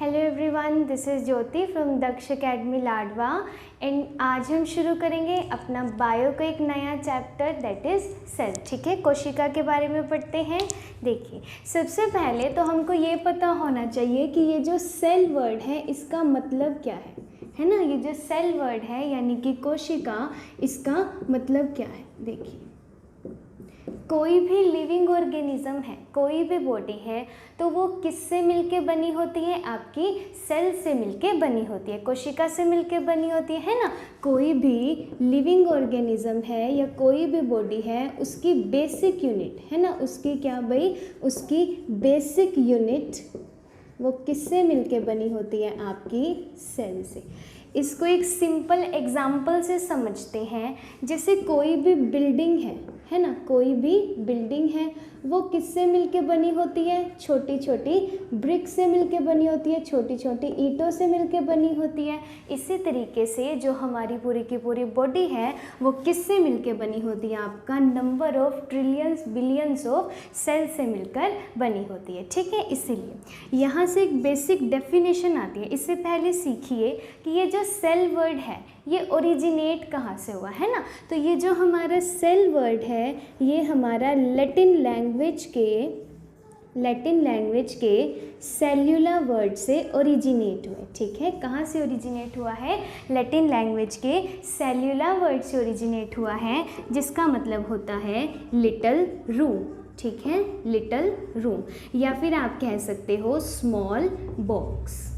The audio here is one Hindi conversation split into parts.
Hello everyone, this is Jyoti from Daksh Academy Ladwa and आज हम शुरू करेंगे अपना बायो का एक नया चैप्टर दैट इज़ सेल। ठीक है, कोशिका के बारे में पढ़ते हैं। देखिए, सबसे पहले तो हमको ये पता होना चाहिए कि ये जो सेल वर्ड है इसका मतलब क्या है ना। ये जो सेल वर्ड है यानी कि कोशिका, इसका मतलब क्या है। देखिए, कोई भी लिविंग ऑर्गेनिज्म है, कोई भी बॉडी है, तो वो किससे मिलके बनी होती है? आपकी सेल से मिलके बनी होती है, कोशिका से मिलके बनी होती है ना। कोई भी लिविंग ऑर्गेनिज्म है या कोई भी बॉडी है, उसकी बेसिक यूनिट है ना, उसकी क्या भाई, उसकी बेसिक यूनिट वो किससे मिलके बनी होती है? आपकी सेल से। इसको एक सिंपल एग्जाम्पल से समझते हैं। जैसे कोई भी बिल्डिंग है ना, कोई भी बिल्डिंग है वो किससे मिलके बनी होती है? छोटी छोटी ब्रिक से मिलके बनी होती है, छोटी छोटी ईंटों से मिलके बनी होती है। इसी तरीके से जो हमारी पूरी की पूरी बॉडी है वो किससे मिलके बनी होती है? आपका number of trillions billions of cell से मिलकर बनी होती है। ठीक है, इसीलिए यहाँ से एक बेसिक डेफिनेशन आती है। इससे पहले सीखिए कि ये जो सेल वर्ड है ये ओरिजिनेट कहाँ से हुआ है ना। तो ये जो हमारा सेल वर्ड है ये हमारा लैटिन लैंग्वेज के सेल्यूलर वर्ड से ओरिजिनेट हुए। ठीक है, कहाँ से ओरिजिनेट हुआ है? लैटिन लैंग्वेज के सेल्यूलर वर्ड से ओरिजिनेट हुआ है, जिसका मतलब होता है लिटिल रूम। ठीक है, लिटिल रूम, या फिर आप कह सकते हो small box.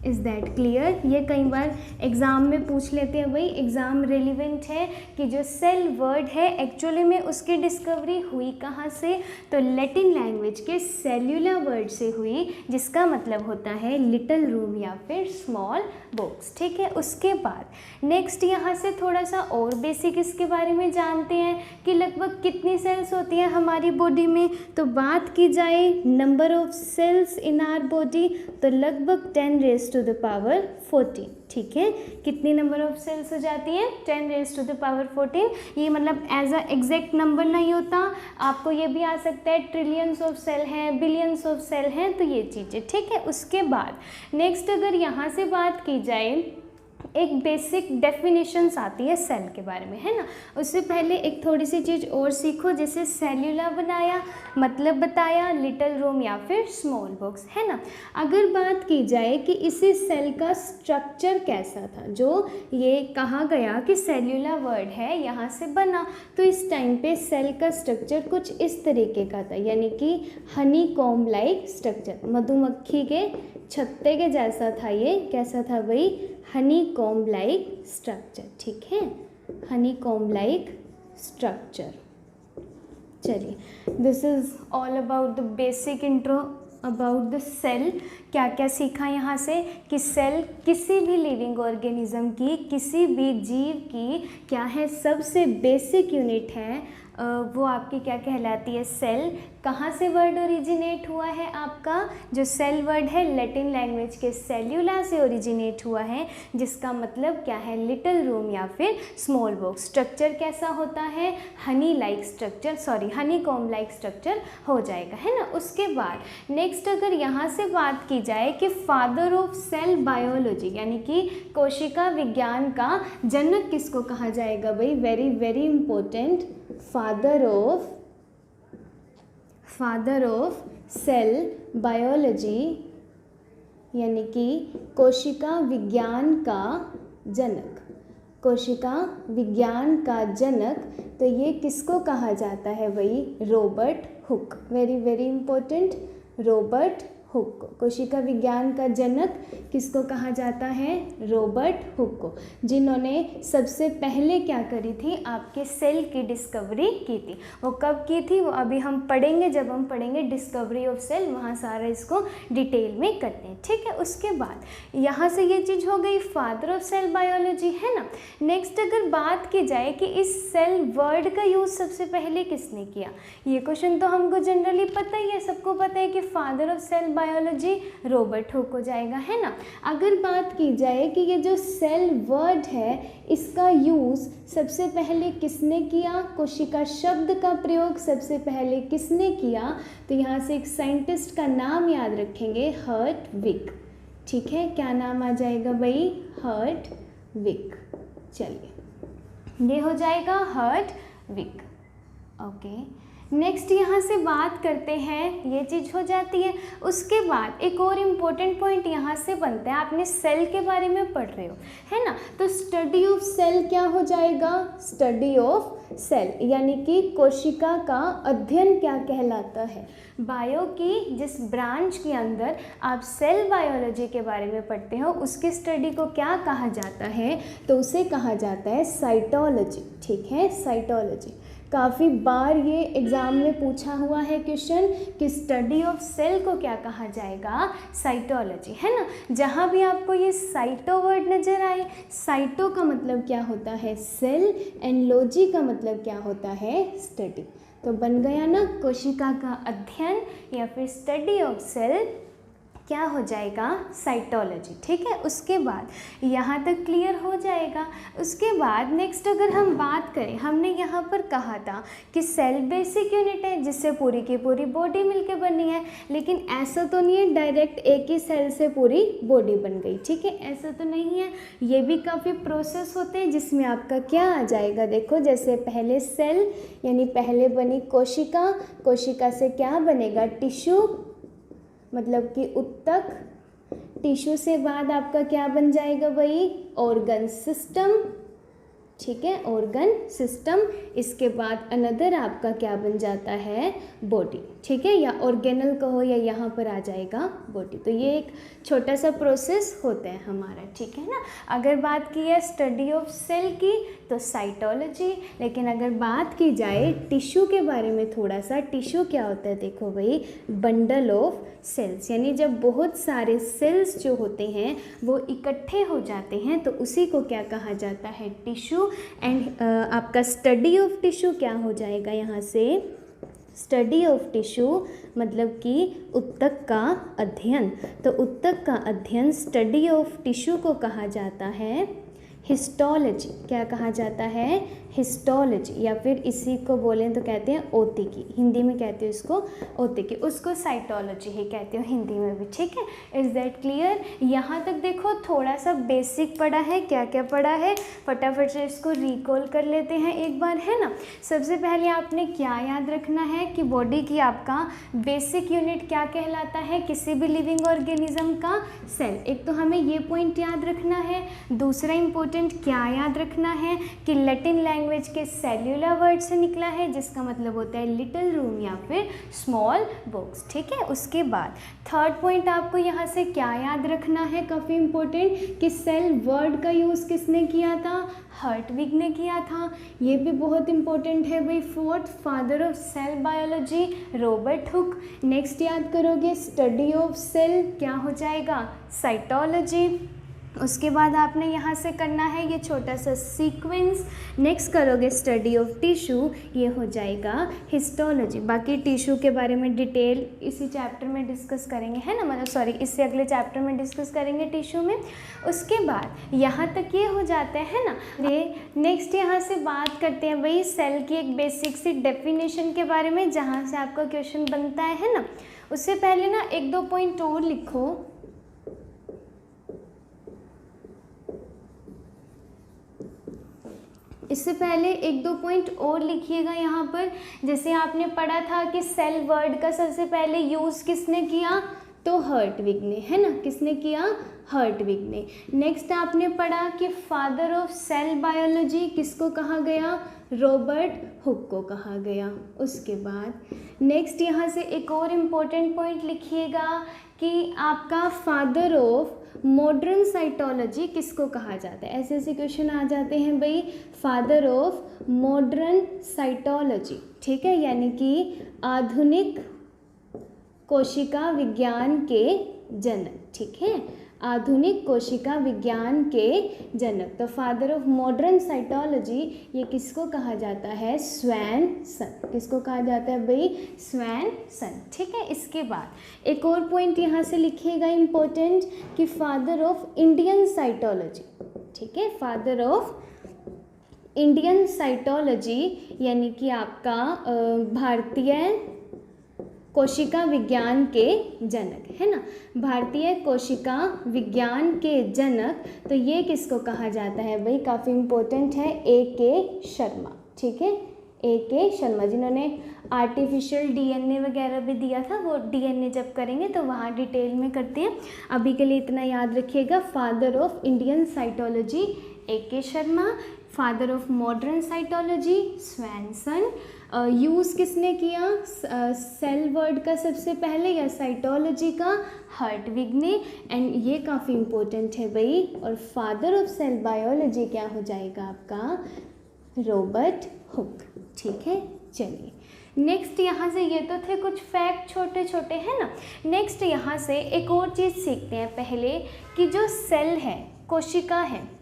Is that clear? ये कई बार एग्ज़ाम में पूछ लेते हैं। भाई एग्ज़ाम रेलिवेंट है कि जो सेल वर्ड है एक्चुअली में उसकी डिस्कवरी हुई कहाँ से? तो लैटिन लैंग्वेज के सेल्यूलर वर्ड से हुई, जिसका मतलब होता है लिटिल रूम या फिर स्मॉल बॉक्स। ठीक है, उसके बाद नेक्स्ट यहाँ से थोड़ा सा और बेसिक इसके बारे में जानते हैं कि लगभग कितनी सेल्स होती हैं हमारी बॉडी में। तो बात की जाए number of cells in our body, तो लगभग 10⁻14। ठीक है, कितनी नंबर ऑफ सेल्स हो जाती हैं? 10⁻14। ये मतलब एज अ एग्जैक्ट नंबर नहीं होता, आपको ये भी आ सकता है ट्रिलियंस ऑफ सेल हैं, बिलियंस ऑफ सेल हैं, तो ये चीज़ें। ठीक है, उसके बाद नेक्स्ट अगर यहाँ से बात की जाए, एक बेसिक डेफिनेशंस आती है सेल के बारे में, है ना। उससे पहले एक थोड़ी सी चीज़ और सीखो, जैसे सेल्यूलर बनाया, मतलब बताया, लिटिल रूम या फिर स्मॉल बॉक्स, है ना। अगर बात की जाए कि इसी सेल का स्ट्रक्चर कैसा था, जो ये कहा गया कि सेल्यूलर वर्ड है यहाँ से बना, तो इस टाइम पे सेल का स्ट्रक्चर कुछ इस तरीके का था, यानी कि हनी कॉम्ब लाइक स्ट्रक्चर, मधुमक्खी के छत्ते के जैसा था। ये कैसा था भाई? Honeycomb like structure. ठीक है, हनी कॉम्ब लाइक स्ट्रक्चर। चलिए, this is all about the basic intro about the cell. क्या क्या सीखा यहाँ से कि सेल किसी भी लिविंग ऑर्गेनिज्म की, किसी भी जीव की क्या है, सबसे बेसिक यूनिट है। वो आपकी क्या कहलाती है? सेल। कहाँ से वर्ड ओरिजिनेट हुआ है? आपका जो सेल वर्ड है लैटिन लैंग्वेज के सेल्यूलर से ओरिजिनेट हुआ है, जिसका मतलब क्या है? लिटिल रूम या फिर स्मॉल बॉक्स। स्ट्रक्चर कैसा होता है? Honey like structure, sorry Honey comb like structure हो जाएगा, है ना। उसके बाद नेक्स्ट अगर यहाँ से बात की जाए कि फादर ऑफ सेल बायोलॉजी, यानी कि कोशिका विज्ञान का जनक किसको कहा जाएगा भाई? Very very important, father of cell biology, यानी कि कोशिका विज्ञान का जनक, कोशिका विज्ञान का जनक, तो ये किसको कहा जाता है भाई? Robert Hooke. Very very important, Robert Hooke को कोशिका विज्ञान का जनक किसको कहा जाता है? रॉबर्ट हुक को, जिन्होंने सबसे पहले क्या करी थी? आपके सेल की डिस्कवरी की थी। वो कब की थी? वो अभी हम पढ़ेंगे, जब हम पढ़ेंगे डिस्कवरी ऑफ सेल, वहाँ सारा इसको डिटेल में करते हैं। ठीक है, उसके बाद यहाँ से ये चीज़ हो गई फादर ऑफ सेल बायोलॉजी, है ना। नेक्स्ट अगर बात की जाए कि इस सेल वर्ड का यूज़ सबसे पहले किसने किया, ये क्वेश्चन तो हमको जनरली पता ही है, सबको पता है कि father of cell biology Robert Hooke हो जाएगा, है ना। अगर बात की जाए कि ये जो सेल वर्ड है इसका यूज़ सबसे पहले किसने किया, कोशिका शब्द का प्रयोग सबसे पहले किसने किया, तो यहाँ से एक साइंटिस्ट का नाम याद रखेंगे, हर्टविग। ठीक है, क्या नाम आ जाएगा भाई, हर्टविग। चलिए ये हो जाएगा हर्टविग। ओके, नेक्स्ट यहाँ से बात करते हैं, ये चीज़ हो जाती है। उसके बाद एक और इम्पोर्टेंट पॉइंट यहाँ से बनता है, आपने सेल के बारे में पढ़ रहे हो, है ना, तो स्टडी ऑफ सेल क्या हो जाएगा, स्टडी ऑफ सेल यानी कि कोशिका का अध्ययन क्या कहलाता है। बायो की जिस ब्रांच के अंदर आप सेल बायोलॉजी के बारे में पढ़ते हो उसकी स्टडी को क्या कहा जाता है, तो उसे कहा जाता है साइटोलॉजी। ठीक है, साइटोलॉजी। काफ़ी बार ये एग्ज़ाम में पूछा हुआ है क्वेश्चन कि स्टडी ऑफ सेल को क्या कहा जाएगा, साइटोलॉजी, है ना। जहाँ भी आपको ये साइटो वर्ड नज़र आए, साइटो का मतलब क्या होता है सेल, एंड लॉजी का मतलब क्या होता है स्टडी, तो बन गया ना कोशिका का अध्ययन या फिर स्टडी ऑफ सेल क्या हो जाएगा, साइटोलॉजी। ठीक है, उसके बाद यहाँ तक क्लियर हो जाएगा। उसके बाद नेक्स्ट अगर हम बात करें, हमने यहाँ पर कहा था कि सेल बेसिक यूनिट है जिससे पूरी की पूरी बॉडी मिलके बनी है, लेकिन ऐसा तो नहीं है डायरेक्ट एक ही सेल से पूरी बॉडी बन गई। ठीक है, ऐसा तो नहीं है, ये भी काफ़ी प्रोसेस होते हैं जिसमें आपका क्या आ जाएगा, देखो जैसे पहले सेल यानी पहले बनी कोशिका, कोशिका से क्या बनेगा, टिश्यू मतलब कि उत्तक, टिश्यू से बाद आपका क्या बन जाएगा भाई, ऑर्गन सिस्टम। ठीक है, ऑर्गन सिस्टम। इसके बाद अनदर आपका क्या बन जाता है, बॉडी। ठीक है, या ऑर्गेनल कहो या यहाँ पर आ जाएगा बॉडी। तो ये एक छोटा सा प्रोसेस होता है हमारा। ठीक है ना। अगर बात की है स्टडी ऑफ सेल की तो साइटोलॉजी, लेकिन अगर बात की जाए टिश्यू के बारे में थोड़ा सा, टिश्यू क्या होता है, देखो भाई बंडल ऑफ सेल्स, यानी जब बहुत सारे सेल्स जो होते हैं वो इकट्ठे हो जाते हैं तो उसी को क्या कहा जाता है, टिश्यू। एंड आपका स्टडी ऑफ टिश्यू क्या हो जाएगा, यहाँ से स्टडी ऑफ टिश्यू मतलब कि उत्तक का अध्ययन। तो उत्तक का अध्ययन स्टडी ऑफ टिश्यू को कहा जाता है हिस्टोलॉजी। क्या कहा जाता है, हिस्टोलॉजी, या फिर इसी को बोलें तो कहते हैं ओतिकी, हिंदी में कहते हो इसको ओतिकी, उसको साइटोलॉजी ही कहते हो हिंदी में भी। ठीक है, इज़ दैट क्लियर। यहाँ तक देखो थोड़ा सा बेसिक पढ़ा है, क्या क्या पढ़ा है फटाफट से इसको रिकॉल कर लेते हैं एक बार, है ना। सबसे पहले आपने क्या याद रखना है कि बॉडी की आपका बेसिक यूनिट क्या कहलाता है, किसी भी लिविंग ऑर्गेनिज्म का सेल। एक तो हमें ये पॉइंट याद रखना है। दूसरा इम्पोर्टेंट क्या याद रखना है कि लैटिन लैंग्वेज के सेल्यूलर वर्ड से निकला है जिसका मतलब होता है लिटिल रूम या फिर स्मॉल बॉक्स। ठीक है, उसके बाद थर्ड पॉइंट आपको यहाँ से क्या याद रखना है, काफ़ी इम्पोर्टेंट, कि सेल वर्ड का यूज़ किसने किया था, हर्टविग ने किया था। ये भी बहुत इंपॉर्टेंट है भाई। Fourth, father of cell biology Robert Hooke. Next याद करोगे स्टडी ऑफ सेल क्या हो जाएगा, साइटोलॉजी। उसके बाद आपने यहाँ से करना है ये छोटा सा सीक्वेंस। नेक्स्ट करोगे स्टडी ऑफ टिश्यू, ये हो जाएगा हिस्टोलॉजी। बाकी टिश्यू के बारे में डिटेल इसी चैप्टर में डिस्कस करेंगे, है ना, मतलब सॉरी इससे अगले चैप्टर में डिस्कस करेंगे टिश्यू में। उसके बाद यहाँ तक ये हो जाता है ना। ये नेक्स्ट यहाँ से बात करते हैं भाई सेल की एक बेसिक सी डेफिनेशन के बारे में जहाँ से आपका क्वेश्चन बनता है ना। उससे पहले ना एक दो पॉइंट और लिखो। इससे पहले एक दो पॉइंट और लिखिएगा यहाँ पर। जैसे आपने पढ़ा था कि सेल वर्ड का सबसे पहले यूज़ किसने किया, तो हर्टविग ने, है ना, किसने किया, हर्टविग ने। नेक्स्ट आपने पढ़ा कि फादर ऑफ सेल बायोलॉजी किसको कहा गया, रॉबर्ट हुक को कहा गया। उसके बाद नेक्स्ट यहाँ से एक और इम्पोर्टेंट पॉइंट लिखिएगा कि आपका फादर ऑफ मॉडर्न साइटोलॉजी किसको कहा जाता है। ऐसे ऐसे क्वेश्चन आ जाते हैं भाई, फादर ऑफ मॉडर्न साइटोलॉजी। ठीक है, यानी कि आधुनिक कोशिका विज्ञान के जनक, ठीक है, आधुनिक कोशिका विज्ञान के जनक। तो फादर ऑफ मॉडर्न साइटोलॉजी ये किसको कहा जाता है? स्वैनसन। किसको कहा जाता है भाई? स्वैनसन, ठीक है। इसके बाद एक और पॉइंट यहाँ से लिखिएगा इम्पोर्टेंट कि फादर ऑफ इंडियन साइटोलॉजी, ठीक है, फादर ऑफ इंडियन साइटोलॉजी यानी कि आपका भारतीय कोशिका विज्ञान के जनक, है ना, भारतीय कोशिका विज्ञान के जनक। तो ये किसको कहा जाता है भाई? काफ़ी इम्पोर्टेंट है, A.K. शर्मा, ठीक है, A.K. शर्मा, जिन्होंने आर्टिफिशियल DNA वगैरह भी दिया था। वो DNA जब करेंगे तो वहाँ डिटेल में करते हैं। अभी के लिए इतना याद रखिएगा, father of Indian cytology A.K. Sharma, father of modern cytology Swanson. Use किसने किया सेल वर्ड का सबसे पहले या साइटोलॉजी का? हर्टविग ने। एंड ये काफ़ी इम्पोर्टेंट है भाई। और फादर ऑफ सेल बायोलॉजी क्या हो जाएगा आपका? रॉबर्ट हुक, ठीक है। चलिए नेक्स्ट यहाँ से, ये तो थे कुछ फैक्ट छोटे छोटे, है ना। नेक्स्ट यहाँ से एक और चीज़ सीखते हैं पहले कि जो सेल है, कोशिका है,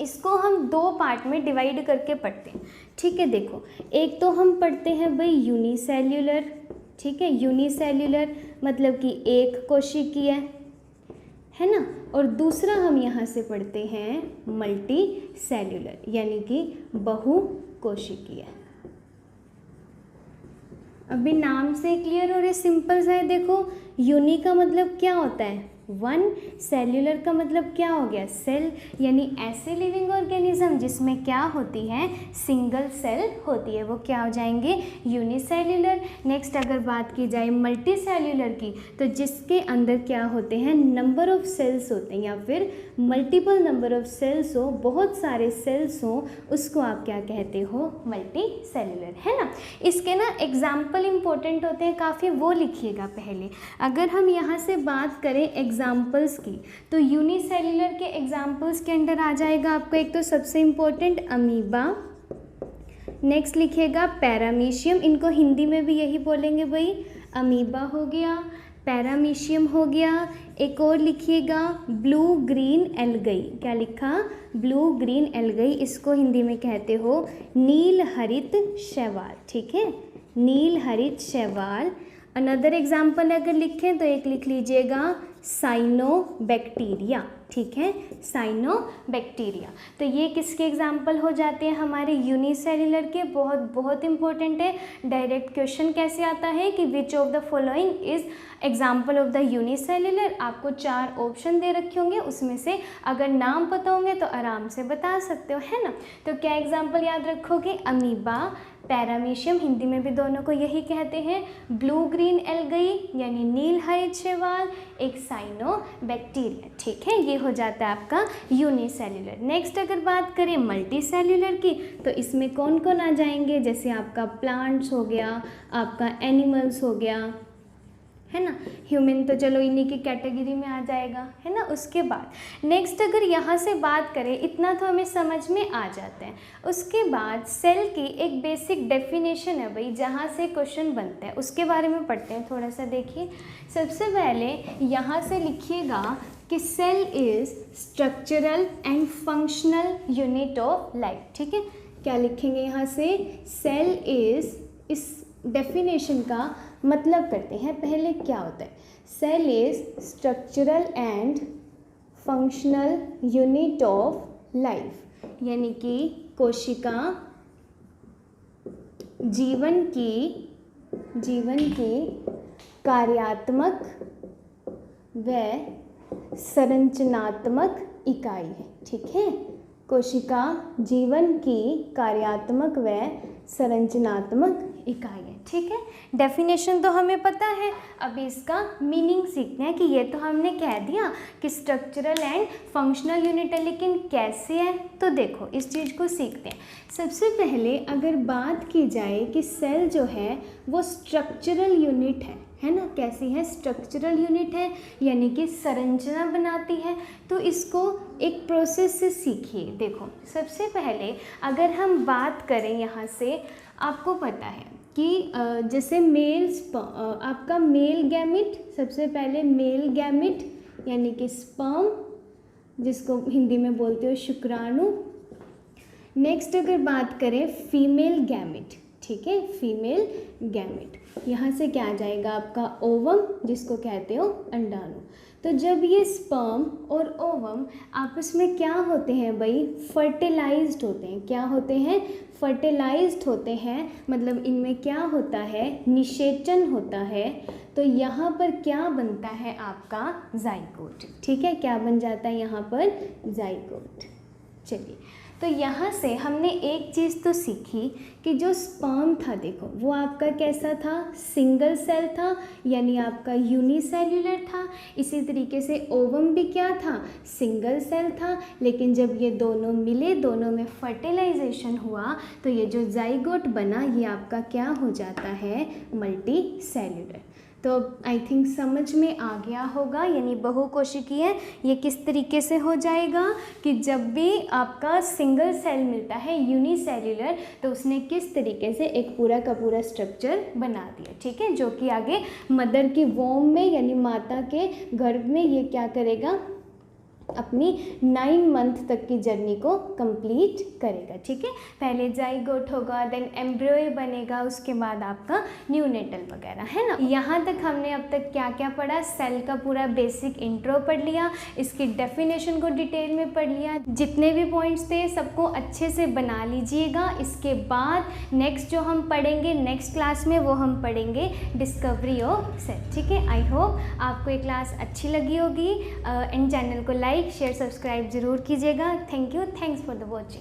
इसको हम दो पार्ट में डिवाइड करके पढ़ते हैं, ठीक है। देखो, एक तो हम पढ़ते हैं भाई यूनिसेल्यूलर, ठीक है, यूनिसेल्यूलर मतलब कि एक कोशिकीय, है ना। और दूसरा हम यहाँ से पढ़ते हैं मल्टी सेल्यूलर यानी कि बहुकोशिकीय। अभी नाम से क्लियर हो रहे, सिंपल सा है। देखो, यूनि का मतलब क्या होता है? वन। सेल्यूलर का मतलब क्या हो गया? सेल, यानी ऐसे लिविंग ऑर्गेनिज्म जिसमें क्या होती है? सिंगल सेल होती है, वो क्या हो जाएंगे? यूनिसेल्यूलर। नेक्स्ट अगर बात की जाए मल्टी सेल्यूलर की, तो जिसके अंदर क्या होते हैं? नंबर ऑफ सेल्स होते हैं, या फिर मल्टीपल नंबर ऑफ सेल्स हो, बहुत सारे सेल्स हो, उसको आप क्या कहते हो? मल्टी सेल्यूलर, है ना। इसके ना एग्जाम्पल इंपॉर्टेंट होते हैं काफ़ी, वो लिखिएगा पहले। अगर हम यहाँ से बात करें एग्जाम्पल्स की, तो यूनिसेल्यूलर के एग्जाम्पल्स के अंडर आ जाएगा आपका एक तो सबसे इम्पोर्टेंट अमीबा, नेक्स्ट लिखिएगा पैरामीशियम, इनको हिंदी में भी यही बोलेंगे भाई, अमीबा हो गया, पैरामीशियम हो गया। एक और लिखिएगा ब्लू ग्रीन एल्गई, क्या लिखा? ब्लू ग्रीन एल्गई, इसको हिंदी में कहते हो नील हरित शैवाल, ठीक है, नील हरित शैवाल। अनदर एग्जाम्पल अगर लिखें तो एक लिख लीजिएगा साइनोबैक्टीरिया, ठीक है, साइनोबैक्टीरिया। तो ये किसके एग्जाम्पल हो जाते हैं? हमारे यूनिसेल्यूलर के। बहुत बहुत इंपॉर्टेंट है। डायरेक्ट क्वेश्चन कैसे आता है कि which of the following is example of the unicellular. आपको 4 ऑप्शन दे रखे होंगे, उसमें से अगर नाम पता होंगे तो आराम से बता सकते हो, है ना। तो क्या एग्जाम्पल याद रखोगे? अमीबा, पैरामीशियम, हिंदी में भी दोनों को यही कहते हैं, ब्लू ग्रीन एल्गई यानी नील हरित शैवाल, एक साइनोबैक्टीरिया, ठीक है। ये हो जाता है आपका यूनिसेल्यूलर। नेक्स्ट अगर बात करें मल्टी सेल्यूलर की, तो इसमें कौन कौन आ जाएंगे? जैसे आपका प्लांट्स हो गया, आपका एनिमल्स हो गया, है ना, ह्यूमन तो चलो इन्हीं की कैटेगरी में आ जाएगा, है ना। उसके बाद नेक्स्ट अगर यहाँ से बात करें, इतना तो हमें समझ में आ जाता है। उसके बाद सेल की एक बेसिक डेफिनेशन है भाई, जहाँ से क्वेश्चन बनता है, उसके बारे में पढ़ते हैं थोड़ा सा। देखिए, सबसे पहले यहाँ से लिखिएगा कि cell is structural and functional unit of life, ठीक है। क्या लिखेंगे यहाँ से? सेल इज़, इस डेफिनेशन का मतलब करते हैं पहले क्या होता है। Cell is structural and functional unit of life, यानी कि कोशिका जीवन की कार्यात्मक व संरचनात्मक इकाई है, ठीक है। कोशिका जीवन की कार्यात्मक व संरचनात्मक इकाई है, ठीक है। डेफिनेशन तो हमें पता है, अभी इसका मीनिंग सीखते हैं कि ये तो हमने कह दिया कि स्ट्रक्चरल एंड फंक्शनल यूनिट है, लेकिन कैसे है? तो देखो इस चीज़ को सीखते हैं। सबसे पहले अगर बात की जाए कि सेल जो है वो स्ट्रक्चरल यूनिट है ना, कैसी है? स्ट्रक्चरल यूनिट है, यानी कि संरचना बनाती है। तो इसको एक प्रोसेस से सीखिए। देखो, सबसे पहले अगर हम बात करें यहाँ से, आपको पता है कि जैसे आपका मेल गैमिट, सबसे पहले मेल गैमिट यानी कि स्पर्म, जिसको हिंदी में बोलते हो शुक्राणु। नेक्स्ट अगर बात करें फीमेल गैमिट, ठीक है, फीमेल गैमिट, यहाँ से क्या आ जाएगा आपका ओवम, जिसको कहते हो अंडाणु। तो जब ये स्पर्म और ओवम आपस में क्या होते हैं भाई, फर्टिलाइज्ड होते हैं। क्या होते हैं, फर्टिलाइज्ड होते हैं, मतलब इनमें क्या होता है, निषेचन होता है। तो यहाँ पर क्या बनता है आपका जाइगोट, ठीक है, क्या बन जाता है यहाँ पर, जाइगोट। चलिए, तो यहाँ से हमने एक चीज़ तो सीखी कि जो स्पर्म था देखो वो आपका कैसा था, सिंगल सेल था, यानी आपका यूनिसेल्युलर था। इसी तरीके से ओवम भी क्या था, सिंगल सेल था, लेकिन जब ये दोनों मिले, दोनों में फर्टिलाइजेशन हुआ, तो ये जो जाइगोट बना ये आपका क्या हो जाता है, मल्टी सेल्युलर। तो आई थिंक समझ में आ गया होगा, यानी बहुकोशिकीय ये किस तरीके से हो जाएगा कि जब भी आपका सिंगल सेल मिलता है यूनिसेल्युलर, तो उसने किस तरीके से एक पूरा का पूरा स्ट्रक्चर बना दिया, ठीक है, जो कि आगे मदर की वोम में यानी माता के गर्भ में ये क्या करेगा, अपनी 9 मंथ तक की जर्नी को कंप्लीट करेगा, ठीक है। पहले जाइगोट होगा, देन एम्ब्रियो बनेगा, उसके बाद आपका न्यूनेटल वगैरह, है ना। यहाँ तक हमने अब तक क्या क्या पढ़ा, सेल का पूरा बेसिक इंट्रो पढ़ लिया, इसकी डेफिनेशन को डिटेल में पढ़ लिया, जितने भी पॉइंट्स थे सबको अच्छे से बना लीजिएगा। इसके बाद नेक्स्ट जो हम पढ़ेंगे नेक्स्ट क्लास में, वो हम पढ़ेंगे डिस्कवरी ऑफ सेल, ठीक है। आई होप आपको ये क्लास अच्छी लगी होगी, एंड चैनल को लाइक शेयर सब्सक्राइब ज़रूर कीजिएगा। Thank you, thanks for the watching.